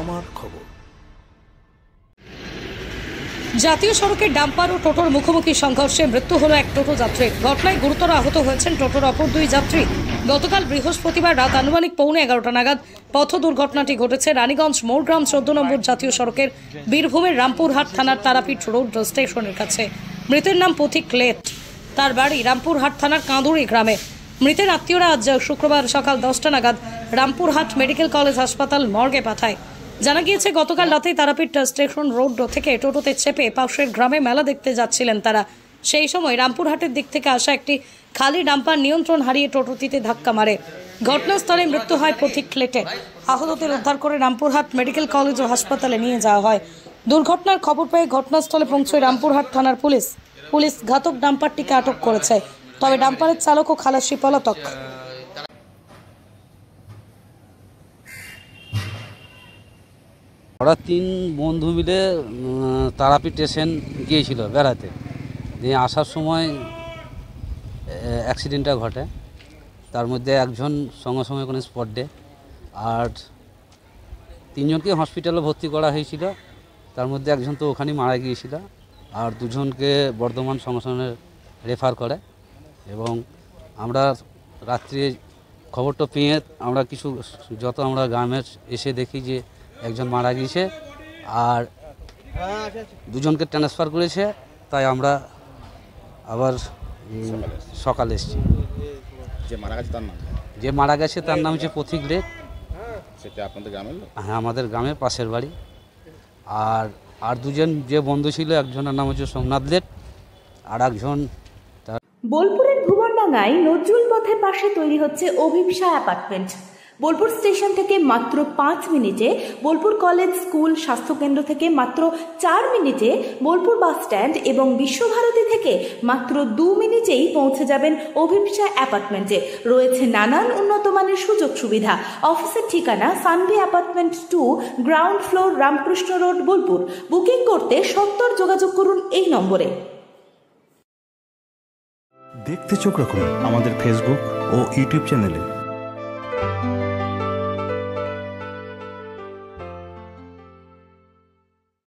আমার খবর। জাতীয় সড়কে ডাম্পার ও টোটোর মুখোমুখি সংঘর্ষে মৃত্যু হলো এক টোটো যাত্রীর। ঘটনায় গুরুতর আহত হয়েছেন টোটোর অপর দুই যাত্রী। গতকাল বৃহস্পতিবার রাত আনুমানিক 11:15 নাগাদ পথ দুর্ঘটনাটি ঘটেছে রানীগঞ্জ মোড়গ্রাম 14 নম্বর জাতীয় সড়কের বীরভূমের রামপুরহাট থানার তারাপীঠ রোড স্টেশনের কাছে। মৃতের নাম পথিক লেট। তার বাড়ি রামপুরহাট থানার কাঁদুরি গ্রামে। মৃতের আত্মীয়রা আজ শুক্রবার সকাল 10টা নাগাদ রামপুরহাট মেডিকেল কলেজ হাসপাতাল মর্গে পাঠায়। জানা গিয়েছে, গতকাল রাতে তারাপীঠ স্টেশন রোড থেকে টোটোতে চেপে পাশের গ্রামে মেলা দেখতে যাচ্ছিলেন তারা। সেই সময় রামপুরহাটের দিক থেকে আসা একটি খালি ডাম্পার নিয়ন্ত্রণ হারিয়ে টোটোটিতে ধাক্কা মারে। ঘটনাস্থলে মৃত্যু হয় পথিক লেটের। আহতদের উদ্ধার করে রামপুরহাট মেডিকেল কলেজ ও হাসপাতালে নিয়ে যাওয়া হয়। দুর্ঘটনার খবর পেয়ে ঘটনাস্থলে পৌঁছয় রামপুরহাট থানার পুলিশ। পুলিশ ঘাতক ডাম্পারটিকে আটক করেছে, তবে ডাম্পারের চালক ও খালাসি পলাতক। ওরা তিন বন্ধু মিলে তারাপীঠ স্টেশন গিয়েছিল বেড়াতে, দিয়ে আসার সময় অ্যাক্সিডেন্টটা ঘটে। তার মধ্যে একজন সঙ্গে সঙ্গে কোনো স্পট ডে, আর তিনজনকে হসপিটালে ভর্তি করা হয়েছিল। তার মধ্যে একজন তো ওখানেই মারা গিয়েছিল, আর দুজনকে বর্ধমান সঙ্গে সঙ্গে রেফার করে। এবং আমরা রাত্রে খবরটা পেয়ে আমরা আমরা গ্রামে এসে দেখি যে একজন মারা গিয়েছে আর দুজনকে ট্রান্সফার করেছে। তাই আমরা আবার সকালে এসেছি। যে মারা গেছে তার নাম হচ্ছে পথিক লেট। হ্যাঁ, আমাদের গ্রামের পাশের বাড়ি। আর দুজন যে বন্ধু ছিল, একজনের নাম হচ্ছে সোমনাথ লেট, আর একজন বোলপুরের ভুবনডাঙ্গায় নজরুল পথের পাশে তৈরি হচ্ছে অভিপ্সা অ্যাপার্টমেন্ট। বোলপুর স্টেশন থেকে মাত্র 5 মিনিটে, বোলপুর কলেজ স্কুল স্বাস্থ্যকেন্দ্র থেকে মাত্র 4 মিনিটে, বোলপুর বাস স্ট্যান্ড এবং বিশ্বভারতী থেকে মাত্র 2 মিনিটেই পৌঁছে যাবেন অভিপ্সা অ্যাপার্টমেন্টে। রয়েছে নানান উন্নত মানের সুযোগ সুবিধা। অফিসের ঠিকানা Sanvi apartment 2, ground floor, Ramakrishna road, Bolpur. Booking করতে 70 যোগাযোগ করুন এই নম্বরে। দেখতে চোখ রাখুন আমাদের ফেসবুক ও ইউটিউব চ্যানেলে।